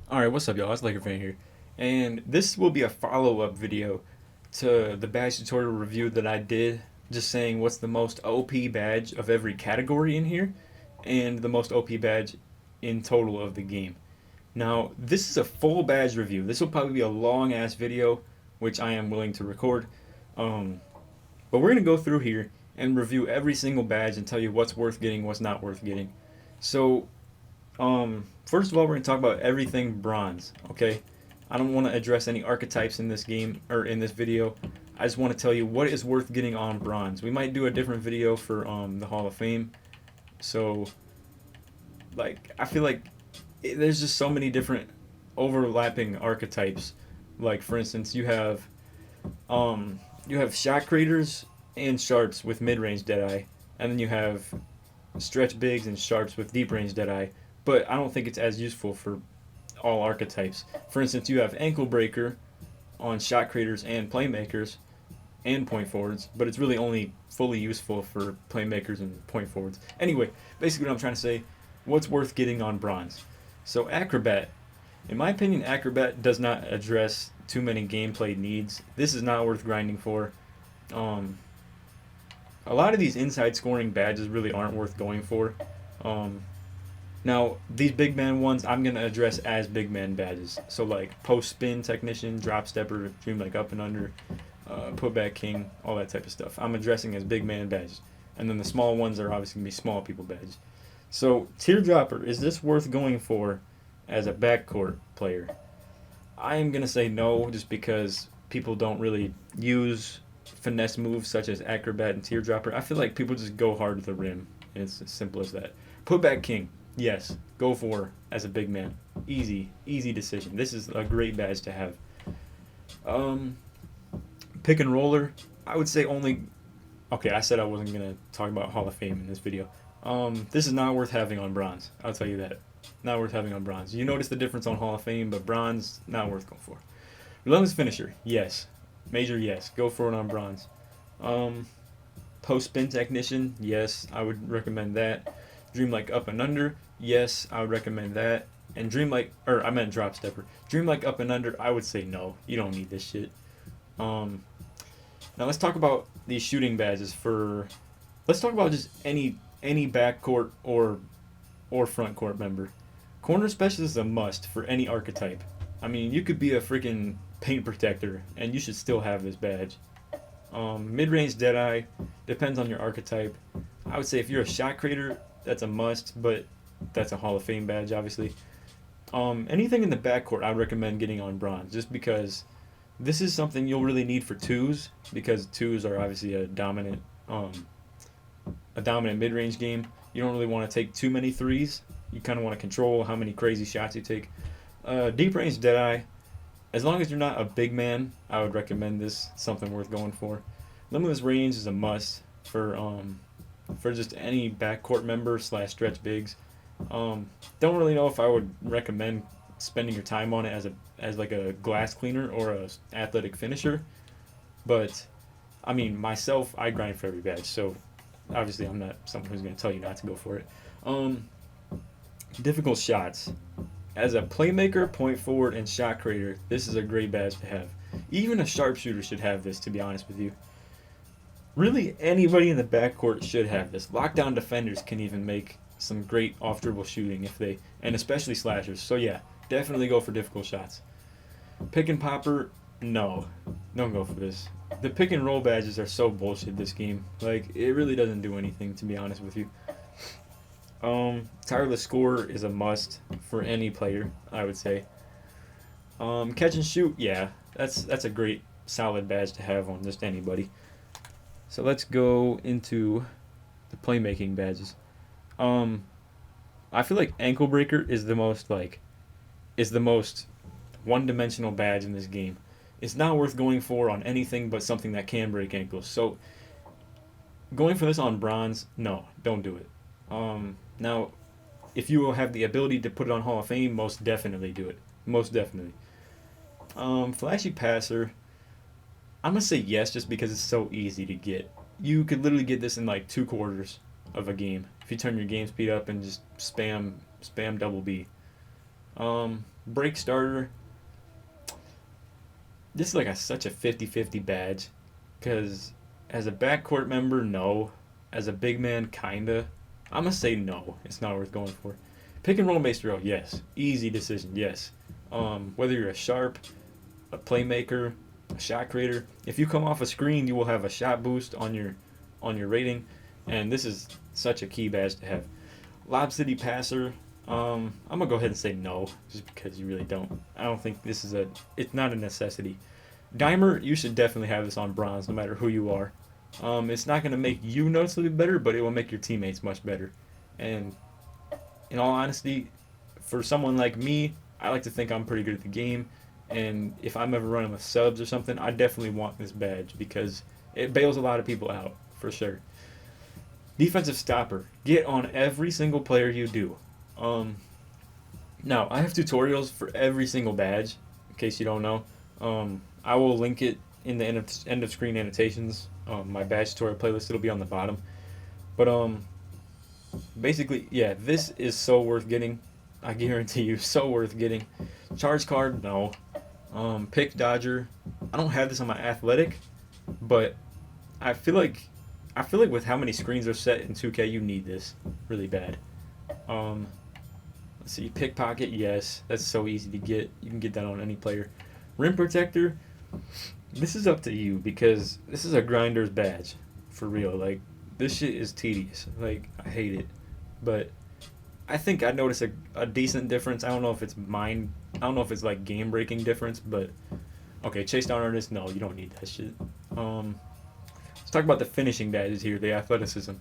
Alright, what's up, y'all? It's Laker Fan here. And this will be a follow-up video to the badge tutorial review that I did, just saying what's the most OP badge of every category in here, and the most OP badge in total of the game. Now, this is a full badge review. This will probably be a long-ass video, which I am willing to record. Um, but we're going to go through here and review every single badge and tell you what's worth getting, what's not worth getting. So, first of all, we're gonna talk about everything bronze. Okay, I don't want to address any archetypes in this game or in this video. I just want to tell you what is worth getting on bronze. We might do a different video for the Hall of Fame. So, like, I feel like there's just so many different overlapping archetypes. Like, for instance, you have shot creators and sharps with mid-range deadeye, and then you have stretch bigs and sharps with deep range deadeye, but I don't think it's as useful for all archetypes. For instance, you have ankle breaker on shot creators and playmakers and point forwards, but it's really only fully useful for playmakers and point forwards. Anyway, basically what I'm trying to say, what's worth getting on bronze? So acrobat, in my opinion, acrobat does not address too many gameplay needs. This is not worth grinding for. Um, a lot of these inside scoring badges really aren't worth going for. Um, Now, these big man ones I'm going to address as big man badges. So, like post spin technician, drop stepper, dream like up and under, putback king, all that type of stuff. I'm addressing as big man badges. And then the small ones are obviously going to be small people badges. So, teardropper, is this worth going for as a backcourt player? I am going to say no, just because people don't really use finesse moves such as acrobat and teardropper. I feel like people just go hard to the rim. And it's as simple as that. Putback king. Yes, go for as a big man. Easy, easy decision. This is a great badge to have. Um, Pick and roller. I would say only. Okay, I said I wasn't gonna talk about Hall of Fame in this video. This is not worth having on bronze. I'll tell you that. Not worth having on bronze. You notice the difference on Hall of Fame, but bronze not worth going for. Relentless finisher. Yes, major yes. Go for it on bronze. Um, Post spin technician. Yes, I would recommend that. Dreamlike up and under. Yes, I would recommend that. And Dreamlike, or I meant drop stepper. Dreamlike up and under, I would say no. You don't need this shit. Um, Now let's talk about these shooting badges for. Let's talk about just any backcourt or front court member. Corner specialist is a must for any archetype. I mean, you could be a freaking paint protector and you should still have this badge. Mid-range deadeye depends on your archetype. I would say if you're a shot creator, that's a must, but that's a Hall of Fame badge, obviously. Anything in the backcourt, I would recommend getting on bronze, just because this is something you'll really need for twos, because twos are obviously a dominant mid-range game. You don't really want to take too many threes. You kind of want to control how many crazy shots you take. Deep range deadeye, as long as you're not a big man, I would recommend this. Something worth going for. Limitless range is a must for just any backcourt member slash stretch bigs. Don't really know if I would recommend spending your time on it as like a glass cleaner or a athletic finisher, but I mean myself, I grind for every badge, so obviously I'm not someone who's going to tell you not to go for it. Um, Difficult shots. As a playmaker, point forward, and shot creator, this is a great badge to have. Even a sharpshooter should have this, to be honest with you. Really, anybody in the backcourt should have this. Lockdown defenders can even make some great off dribble shooting if they, and especially slashers. So yeah, definitely go for difficult shots. Pick and popper, no, don't go for this. The pick and roll badges are so bullshit this game. Like, it really doesn't do anything, to be honest with you. Tireless score is a must for any player, I would say. Catch and shoot, yeah, that's a great solid badge to have on just anybody. So let's go into the playmaking badges. Um, I feel like ankle breaker is the most one-dimensional badge in this game. It's not worth going for on anything but something that can break ankles. So going for this on bronze, no, don't do it. Now, if you will have the ability to put it on Hall of Fame, most definitely do it. Most definitely. Flashy passer, I'm gonna say yes, just because it's so easy to get. You could literally get this in like 2 quarters of a game if you turn your game speed up and just spam double B. Break starter. This is like such a 50-50 badge. Because as a backcourt member, no. As a big man, kinda. I'm going to say no. It's not worth going for. Pick and roll based row, yes. Easy decision, yes. Whether you're a sharp, a playmaker, a shot creator, if you come off a screen, you will have a shot boost on your rating, and this is such a key badge to have. Lob City passer, I'm gonna go ahead and say no, just because you really don't. I don't think this is it's not a necessity. Dimer, you should definitely have this on bronze, no matter who you are. It's not gonna make you noticeably better, but it will make your teammates much better. And in all honesty, for someone like me, I like to think I'm pretty good at the game, and if I'm ever running with subs or something, I definitely want this badge because it bails a lot of people out, for sure. Defensive stopper. Get on every single player you do. Now, I have tutorials for every single badge, in case you don't know. I will link it in the end of screen annotations. My badge tutorial playlist, it'll be on the bottom. But basically, yeah, this is so worth getting. I guarantee you, so worth getting. Charge card, no. Pick Dodger. I don't have this on my athletic, but I feel like with how many screens are set in 2K, you need this really bad. Let's see, pickpocket, yes, that's so easy to get. You can get that on any player. Rim protector. This is up to you because this is a grinder's badge, for real. Like, this shit is tedious. Like, I hate it, but I think I notice a decent difference. I don't know if it's mine. I don't know if it's like game breaking difference, but okay. Chase down artist. No, you don't need that shit. Let's talk about the finishing badges here. The athleticism.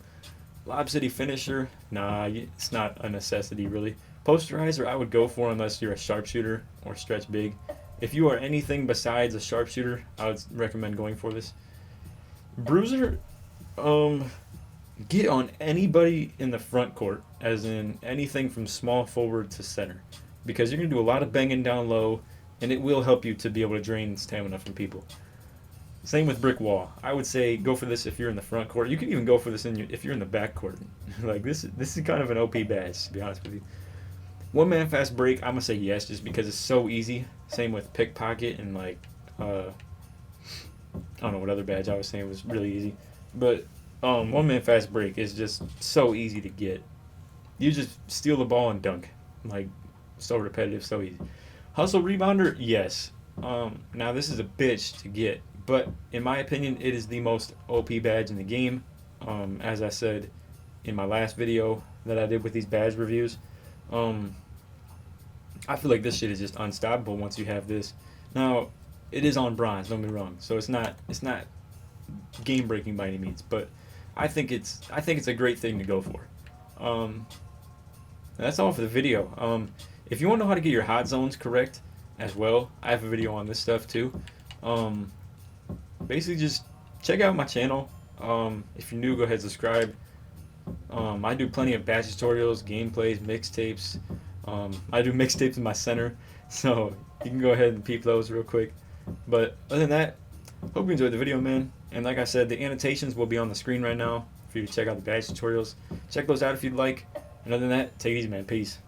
Lob City finisher. Nah, it's not a necessity really. Posterizer, I would go for unless you're a sharpshooter or stretch big. If you are anything besides a sharpshooter, I would recommend going for this. Bruiser. Get on anybody in the front court, as in anything from small forward to center, because you're going to do a lot of banging down low, and it will help you to be able to drain stamina from people. Same with brick wall. I would say go for this if you're in the front court. You can even go for this if you're in the back court. Like this is kind of an OP badge, to be honest with you. One man fast break, I'm gonna say yes, just because it's so easy. Same with pickpocket and like I don't know what other badge I was saying was really easy, but one man fast break is just so easy to get. You just steal the ball and dunk. Like, so repetitive, so easy. Hustle rebounder, yes. Now this is a bitch to get, but in my opinion, it is the most OP badge in the game. As I said in my last video that I did with these badge reviews, I feel like this shit is just unstoppable once you have this. Now, it is on bronze, don't be wrong. So it's not game breaking by any means, but I think it's a great thing to go for. That's all for the video. If you want to know how to get your hot zones correct as well, I have a video on this stuff too. Basically just check out my channel. If you're new, go ahead and subscribe. I do plenty of badge tutorials, gameplays, mixtapes. I do mixtapes in my center, so you can go ahead and peep those real quick. But other than that, hope you enjoyed the video, man. And like I said, the annotations will be on the screen right now for you to check out the badge tutorials. Check those out if you'd like. And other than that, take it easy, man. Peace.